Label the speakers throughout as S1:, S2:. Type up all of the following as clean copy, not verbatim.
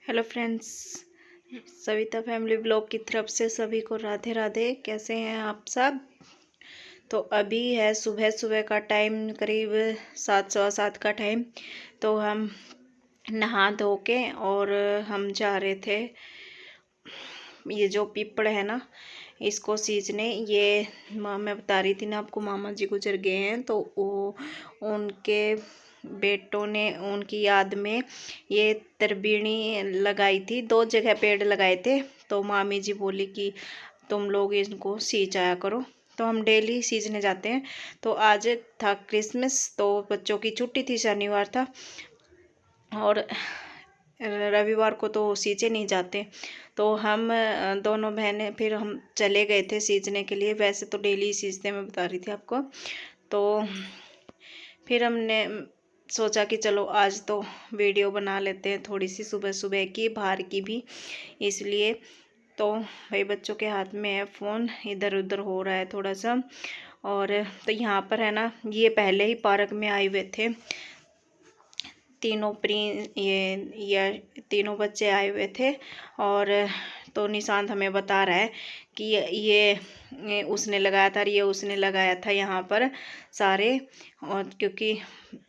S1: Hello friends, Savita family blog की तरफ से सभी को राधे राधे। कैसे हैं आप सब? तो अभी है सुबह सुबह का टाइम, करीब 7 सवा 7 का टाइम। तो हम नहा धो के और हम जा रहे थे, ये जो पीपड़ है ना, इसको सींचने। ये मैं बता रही थी ना आपको, मामा जी गुजर गए हैं, तो वो उनके बेटों ने उनकी याद में ये तरबीणी लगाई थी। 2 जगह पेड़ लगाए थे। तो मामी जी बोली कि तुम लोग इनको सींचाया करो। तो हम डेली सींचने जाते हैं। तो आज था क्रिसमस, तो बच्चों की छुट्टी थी, शनिवार था, और रविवार को तो सींचे नहीं जाते। तो हम दोनों बहनें फिर हम चले गए थे सींचने के लिए। वैसे तो डेली सींचते, मैं बता रही थी आपको। तो फिर हमने सोचा कि चलो आज तो वीडियो बना लेते हैं, थोड़ी सी सुबह सुबह की, बाहर की भी। इसलिए तो भाई बच्चों के हाथ में है फ़ोन, इधर उधर हो रहा है थोड़ा सा। और तो यहाँ पर है ना, ये पहले ही पार्क में आए हुए थे, तीनों ये तीनों बच्चे आए हुए थे। और तो निशांत हमें बता रहा है कि ये उसने लगाया था, ये उसने लगाया था यहाँ पर सारे। और क्योंकि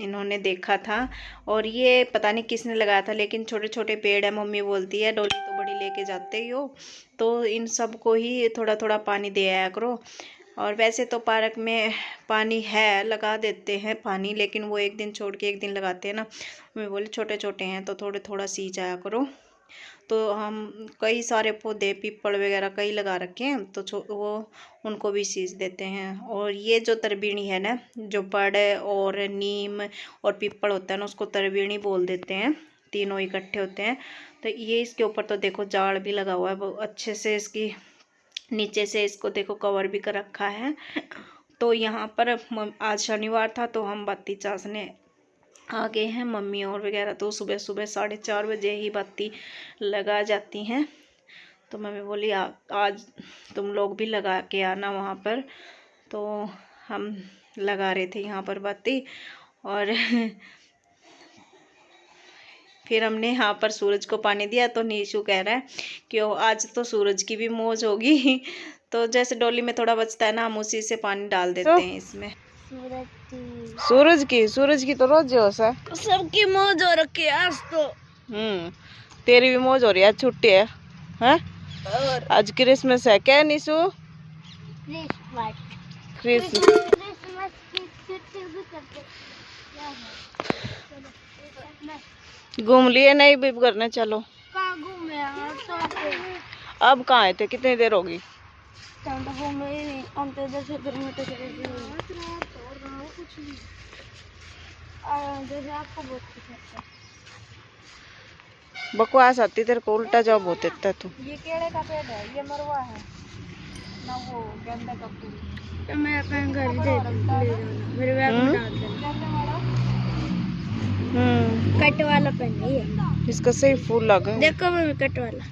S1: इन्होंने देखा था, और ये पता नहीं किसने लगाया था, लेकिन छोटे छोटे पेड़ है। मम्मी बोलती है डोली तो बड़ी लेके जाते ही हो, तो इन सब को ही थोड़ा थोड़ा पानी दे आया करो। और वैसे तो पार्क में पानी है, लगा देते हैं पानी, लेकिन वो एक दिन छोड़ के एक दिन लगाते हैं ना। मैं बोली छोटे छोटे हैं तो थोड़े थोड़ा सींच आया करो। तो हम कई सारे पौधे पीपल वगैरह कई लगा रखे हैं, तो वो उनको भी सींच देते हैं। और ये जो तरबीणी है ना, जो बड़ और नीम और पीपल होता है ना, उसको तरबीणी बोल देते हैं, तीनों इकट्ठे होते हैं। तो ये इसके ऊपर तो देखो जाड़ भी लगा हुआ है, बहुत अच्छे से इसकी नीचे से इसको देखो कवर भी कर रखा है। तो यहाँ पर आज शनिवार था, तो हम बत्ती चासने आ गए हैं। मम्मी और वगैरह तो सुबह सुबह 4:30 बजे ही बत्ती लगा जाती हैं। तो मम्मी बोली आज तुम लोग भी लगा के आना वहाँ पर। तो हम लगा रहे थे यहाँ पर बत्ती। और फिर हमने यहाँ पर सूरज को पानी दिया। तो नीशू कह रहा है कि आज तो सूरज की भी मौज होगी। तो जैसे डोली में थोड़ा बचता है ना, हम उसी से पानी डाल देते हैं इसमें। सूरज की तो रोज जोश है, सबकी मौज हो रखी है आज तो। तेरी भी मौज हो रही है, आज छुट्टी है, हैं? आज क्रिसमस है क्या निशु? घूम लिए नहीं भी करने, चलो। अब कहाँ आए थे, कितनी देर होगी? बकवास आती तेरे को, उल्टा जॉब होते तू। ये केले का पेड़ है, ये मरवा है ना, वो गेंदा का फूल। तो मैं अपने घर ले जाना, मेरे बैग में डाल देना। कट वाला पेन है इसका, सही फूल लगा, देखो मम्मी कट वाला।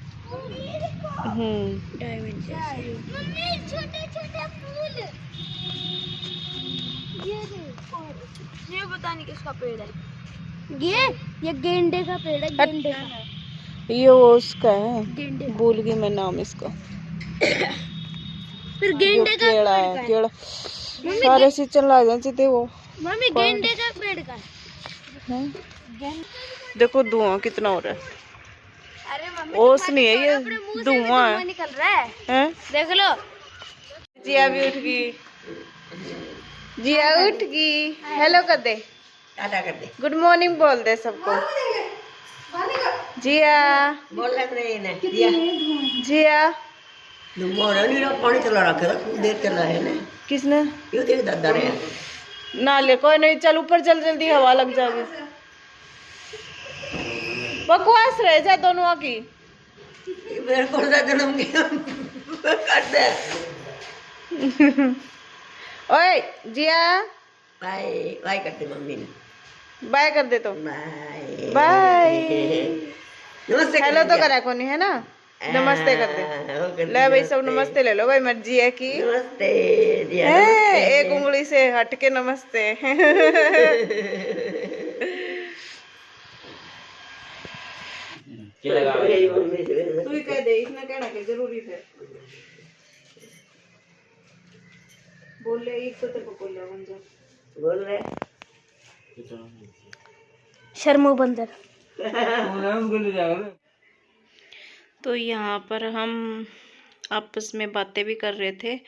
S1: डायमंड मम्मी छोटे छोटे फूल। ये पता नहीं किसका पेड़ है, ये गेंडे का पेड़ है, गेंडे का। ये उसका है, भूल गई मैं नाम इसका। फिर गेंडे का केड़ा है, केड़ा सारे सीजन ला जाते वो। मम्मी गेंडे का पेड़ का है। देखो धुआं कितना हो रहा है। अरे मम्मी ओस नहीं है, ये धुआं है, निकल रहा है। देख लो, जिया भी उठ गई, जिया उठ गई। हेलो कर दे, टाटा कर दे, गुड मॉर्निंग बोल दे सबको। जिया बोल रहे ना, जिया पानी चला रखा देर चला है ना। किसने? ये तेरे दादा ने ना ले। कोई नहीं, चल ऊपर चल, जल्दी हवा लग जाएगी। बकवास रह जा दोनों की। मेरे कौन सा जन्म कर दे। ओए जिया बाय बाय करते, मम्मी ने बाय कर दे। तो बाय बाय, नमस्ते। हेलो तो करा कोनी है ना, नमस्ते कर दे। ले भाई सब नमस्ते ले लो भाई, मर्जी है कि नमस्ते जिया, एक उंगली से हट के नमस्ते। तू ही कह दे, इसने कहना के जरूरी है। बोल ले, एक तो तेरे को बोल ले बंजर, बोल रहे शर्मो बंदर। तो यहाँ पर हम आपस में बातें भी कर रहे थे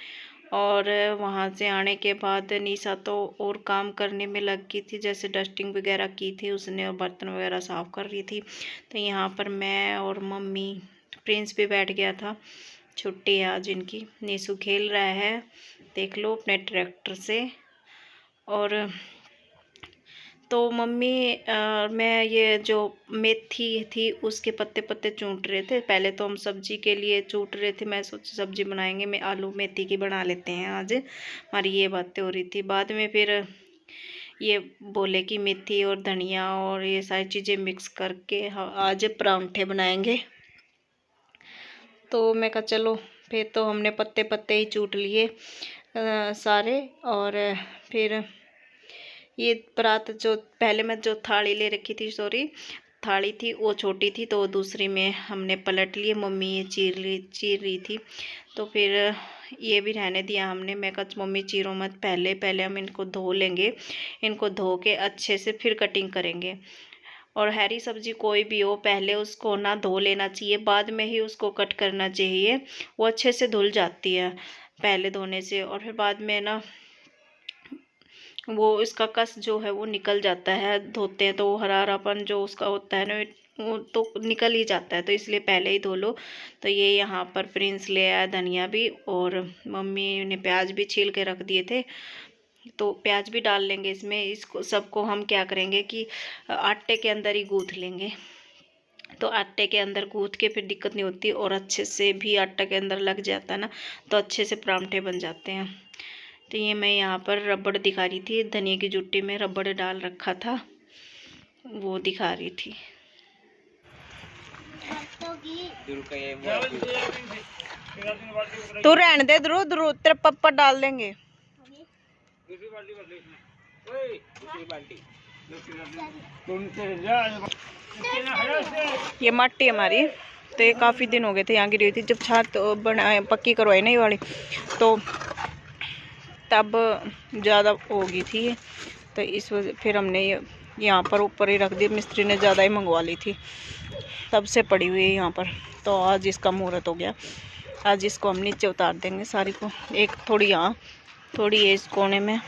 S1: और वहाँ से आने के बाद निशा तो और काम करने में लग गई थी, जैसे डस्टिंग वगैरह की थी उसने और बर्तन वगैरह साफ़ कर रही थी। तो यहाँ पर मैं और मम्मी, प्रिंस भी बैठ गया था, छुट्टी है आज इनकी। नीशू खेल रहा है, देख लो, अपने ट्रैक्टर से। और तो मम्मी मैं ये जो मेथी थी उसके पत्ते पत्ते चूंट रहे थे। पहले तो हम सब्जी के लिए चूंट रहे थे, मैं सोची सब्जी बनाएंगे, मैं आलू मेथी की बना लेते हैं आज, हमारी ये बातें हो रही थी। बाद में फिर ये बोले कि मेथी और धनिया और ये सारी चीज़ें मिक्स करके आज परांठे बनाएंगे। तो मैं कहा चलो, फिर तो हमने पत्ते पत्ते ही चूट लिए सारे। और फिर ये परात जो पहले मैं जो थाली ले रखी थी, सॉरी थाली थी, वो छोटी थी, तो दूसरी में हमने पलट लिए। मम्मी ये चीर रही थी, तो फिर ये भी रहने दिया हमने। मैं कहा मम्मी चीरो मत, पहले हम इनको धो लेंगे, इनको धो के अच्छे से फिर कटिंग करेंगे। और हरी सब्जी कोई भी हो, पहले उसको ना धो लेना चाहिए, बाद में ही उसको कट करना चाहिए, वो अच्छे से धुल जाती है पहले धोने से। और फिर बाद में ना वो इसका कस जो है वो निकल जाता है, धोते हैं तो हरारापन जो उसका होता है ना वो तो निकल ही जाता है, तो इसलिए पहले ही धो लो। तो ये यहाँ पर प्रिंस ले आया धनिया भी, और मम्मी ने प्याज भी छील के रख दिए थे, तो प्याज भी डाल लेंगे इसमें। इसको सबको हम क्या करेंगे कि आटे के अंदर ही गूँथ लेंगे, तो आटे के अंदर गूँथ के फिर दिक्कत नहीं होती, और अच्छे से भी आटा के अंदर लग जाता है ना, तो अच्छे से परांठे बन जाते हैं। तो ये मैं यहाँ पर रबड़ दिखा रही थी, धनिया की जुट्टी में रबड़ डाल रखा था, वो दिखा रही थी। तू रहने दे, ध्रुव तेरे पप्पा डाल देंगे। ये मट्टी हमारी, तो ये काफ़ी दिन हो गए थे यहाँ गिरी हुई थी, जब छत बनाए पक्की करवाई ना ये वाली, तो तब ज़्यादा होगी थी, तो इस वजह फिर हमने ये यहाँ पर ऊपर ही रख दी। मिस्त्री ने ज़्यादा ही मंगवा ली थी, तब से पड़ी हुई है यहाँ पर। तो आज इसका मुहूर्त हो गया, आज इसको हम नीचे उतार देंगे सारी को। एक थोड़ी यहाँ, थोड़ी है इस कोने में,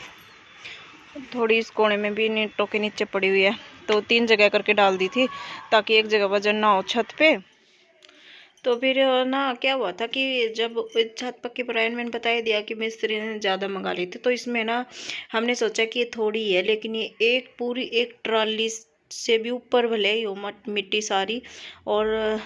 S1: थोड़ी इस कोने में भी नीटों के नीचे पड़ी हुई है, तो 3 जगह करके डाल दी थी ताकि एक जगह वजन ना हो छत पे। तो फिर ना क्या हुआ था कि जब छत पक्की परायन मैंने बता दिया कि मिस्त्री ने ज़्यादा मंगा ली थी, तो इसमें ना हमने सोचा कि ये थोड़ी है, लेकिन ये एक पूरी एक ट्राली से भी ऊपर भले ही हो मिट्टी सारी। और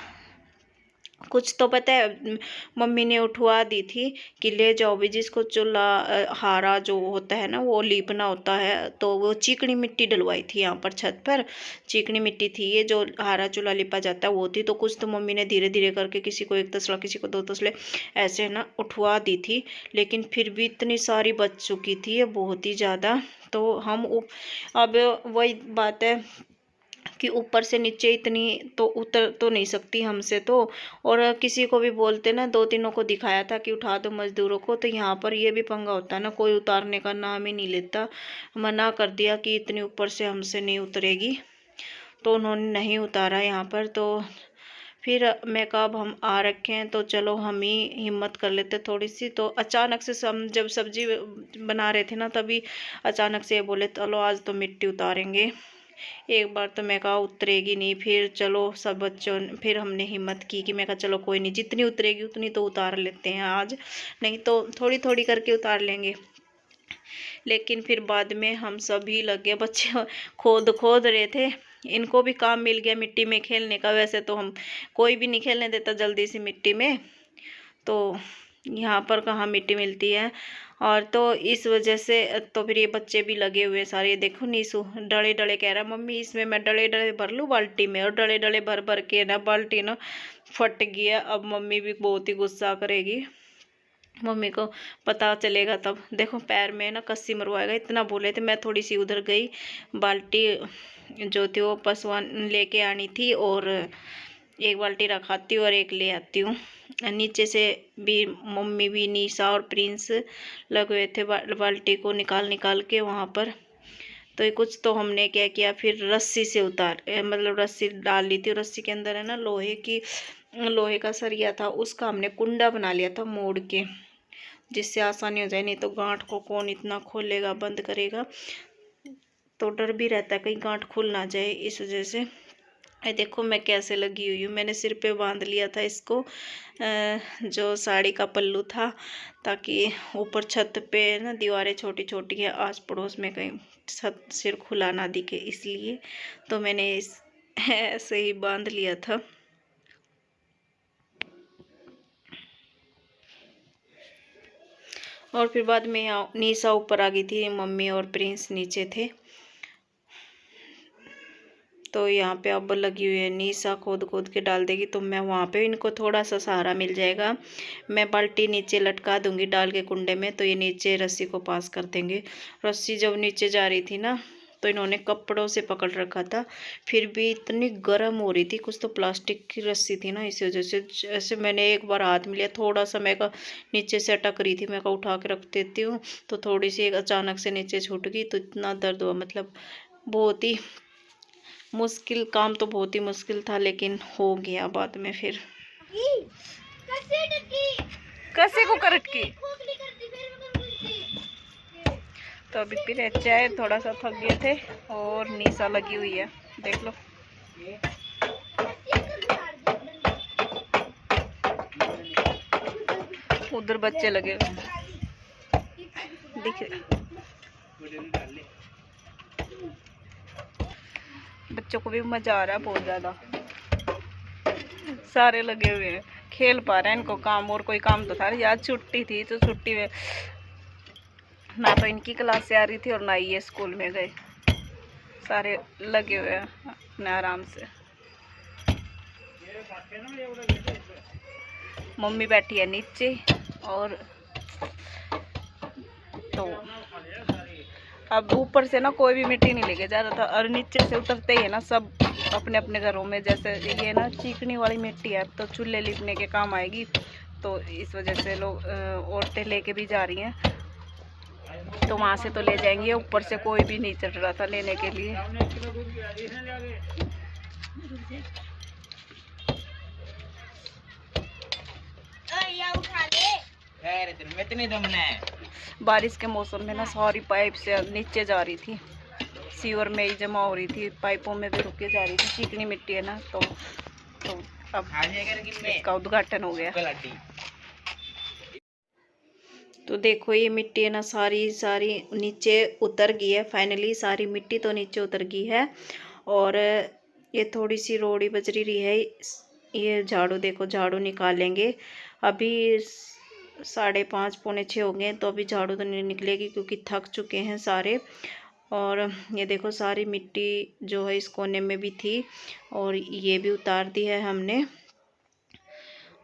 S1: कुछ तो पता है मम्मी ने उठवा दी थी कि ले जाओ भी, जिसको चूल्हा हारा जो होता है ना वो लीपना होता है, तो वो चिकनी मिट्टी डलवाई थी यहाँ पर छत पर। चिकनी मिट्टी थी ये, जो हारा चूल्हा लिपा जाता है वो थी। तो कुछ तो मम्मी ने धीरे धीरे करके किसी को 1 तसला, किसी को 2 तसले ऐसे ना उठवा दी थी, लेकिन फिर भी इतनी सारी बच चुकी थी ये, बहुत ही ज़्यादा। तो हम अब वही बात है कि ऊपर से नीचे इतनी तो उतर तो नहीं सकती हमसे तो। और किसी को भी बोलते ना, 2-3 को दिखाया था कि उठा दो मजदूरों को, तो यहाँ पर ये भी पंगा होता है ना, कोई उतारने का नाम ही नहीं लेता। मना कर दिया कि इतनी ऊपर से हमसे नहीं उतरेगी, तो उन्होंने नहीं उतारा यहाँ पर। तो फिर मैं कहा अब हम आ रखे हैं तो चलो हम ही हिम्मत कर लेते थोड़ी सी। तो अचानक से हम जब सब्जी बना रहे थे ना, तभी अचानक से ये बोले चलो आज तो मिट्टी उतारेंगे। एक बार तो मैं कहा उतरेगी नहीं, फिर चलो सब बच्चों फिर हमने हिम्मत की कि मैं कहा चलो कोई नहीं, जितनी उतरेगी उतनी तो उतार लेते हैं आज, नहीं तो थोड़ी थोड़ी करके उतार लेंगे। लेकिन फिर बाद में हम सभी लगे, बच्चे खोद रहे थे, इनको भी काम मिल गया मिट्टी में खेलने का। वैसे तो हम कोई भी नहीं खेलने देता जल्दी से मिट्टी में, तो यहाँ पर कहाँ मिट्टी मिलती है। और तो इस वजह से तो फिर ये बच्चे भी लगे हुए सारे। ये देखो नीसू डले डले कह रहा मम्मी इसमें मैं डले डले भर लूँ बाल्टी में, और डले डले भर भर के ना बाल्टी ना फट गया। अब मम्मी भी बहुत ही गुस्सा करेगी, मम्मी को पता चलेगा तब। देखो पैर में ना कस्सी मरवाएगा, इतना बोले थे। मैं थोड़ी सी उधर गई, बाल्टी जो थी वो पसवान लेके आनी थी, और एक बाल्टी रखाती हूँ और एक ले आती हूँ। नीचे से भी मम्मी भी, निशा और प्रिंस लगे हुए थे बाल्टी को निकाल के वहाँ पर। तो ये कुछ तो हमने क्या किया, फिर रस्सी से मतलब रस्सी डाल ली थी। रस्सी के अंदर है ना लोहे का सरिया था, उसका हमने कुंडा बना लिया था मोड़ के, जिससे आसानी हो जाए। नहीं तो गांठ को कौन इतना खोलेगा, बंद करेगा। तो डर भी रहता है कहीं गांठ खुल ना जाए, इस वजह से। ये देखो मैं कैसे लगी हुई हूँ। मैंने सिर पे बांध लिया था इसको, जो साड़ी का पल्लू था, ताकि ऊपर छत पे ना दीवारें छोटी छोटी है, आस पड़ोस में कहीं छत सिर खुला ना दिखे, इसलिए तो मैंने ऐसे ही बांध लिया था। और फिर बाद में निशा ऊपर आ गई थी, मम्मी और प्रिंस नीचे थे। तो यहाँ पे अब लगी हुई है, निशा खोद के डाल देगी, तो मैं वहाँ पे इनको थोड़ा सा सहारा मिल जाएगा। मैं बाल्टी नीचे लटका दूंगी डाल के कुंडे में, तो ये नीचे रस्सी को पास कर देंगे। रस्सी जब नीचे जा रही थी ना, तो इन्होंने कपड़ों से पकड़ रखा था, फिर भी इतनी गर्म हो रही थी। कुछ तो प्लास्टिक की रस्सी थी ना, इसी वजह से। जैसे मैंने एक बार हाथ में लिया, थोड़ा सा मैं नीचे से अटक रही थी, मैं उठा के रख देती हूँ, तो थोड़ी सी अचानक से नीचे छूट गई, तो इतना दर्द हुआ। मतलब बहुत ही मुश्किल काम, तो बहुत ही मुश्किल था, लेकिन हो गया बाद में। फिर कैसे को करट की, तो अभी पी रहे चाय, थोड़ा सा थक गए थे। और निशा लगी हुई है, देख लो। उधर बच्चे लगे हुए दिख रहे, बच्चों को भी मजा आ रहा है बहुत ज्यादा। सारे लगे हुए हैं, खेल पा रहे हैं। इनको काम और कोई काम तो था, आज छुट्टी थी, तो छुट्टी में ना तो इनकी क्लास से आ रही थी और ना ये स्कूल में गए। सारे लगे हुए हैं अपने आराम से। मम्मी बैठी है नीचे, और तो अब ऊपर से ना कोई भी मिट्टी नहीं लेके जा रहा था, और नीचे से उतरते ही है ना सब अपने अपने घरों में। जैसे ये ना चिकनी वाली मिट्टी है, तो चूल्हे लिपने के काम आएगी, तो इस वजह से लोग औरतें लेके भी जा रही हैं। तो वहाँ से तो ले जाएंगे, ऊपर से कोई भी नहीं चढ़ रहा था लेने के लिए। बारिश के मौसम में ना सारी पाइप से नीचे जा रही थी, सीवर में ही जमा हो रही थी, पाइपों में भी रुके जा रही थी। चिकनी मिट्टी है ना, तो अब इसका उद्घाटन हो गया। तो देखो ये मिट्टी है ना, सारी नीचे उतर गई है। फाइनली सारी मिट्टी तो नीचे उतर गई है, और ये थोड़ी सी रोड़ी बजरी रही है। ये झाड़ू, देखो झाड़ू निकालेंगे। अभी 5:30 पौने 6 हो गए, तो अभी झाड़ू तो नहीं निकलेगी, क्योंकि थक चुके हैं सारे। और ये देखो सारी मिट्टी जो है इस कोने में भी थी, और ये भी उतार दी है हमने,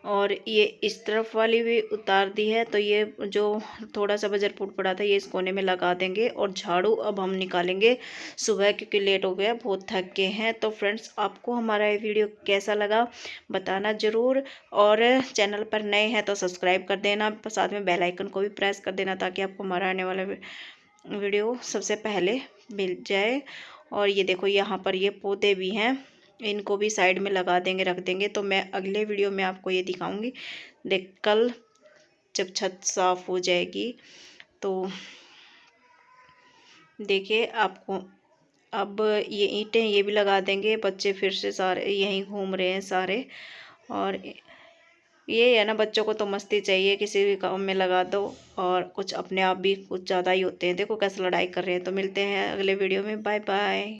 S1: और ये इस तरफ वाली भी उतार दी है। तो ये जो थोड़ा सा बजर फूट पड़ा था, ये इस कोने में लगा देंगे। और झाड़ू अब हम निकालेंगे सुबह, क्योंकि लेट हो गया, बहुत थक गए हैं। तो फ्रेंड्स, आपको हमारा ये वीडियो कैसा लगा बताना ज़रूर, और चैनल पर नए हैं तो सब्सक्राइब कर देना, साथ में बेल आइकन को भी प्रेस कर देना, ताकि आपको हमारा आने वाला वीडियो सबसे पहले मिल जाए। और ये देखो यहाँ पर ये पौधे भी हैं, इनको भी साइड में लगा देंगे, रख देंगे। तो मैं अगले वीडियो में आपको ये दिखाऊंगी, देख कल जब छत साफ हो जाएगी। तो देखिए आपको, अब ये ईंटें ये भी लगा देंगे। बच्चे फिर से सारे यहीं घूम रहे हैं सारे, और ये है ना, बच्चों को तो मस्ती चाहिए, किसी भी काम में लगा दो, और कुछ अपने आप भी कुछ ज़्यादा ही होते हैं। देखो कैसे लड़ाई कर रहे हैं। तो मिलते हैं अगले वीडियो में, बाय बाय।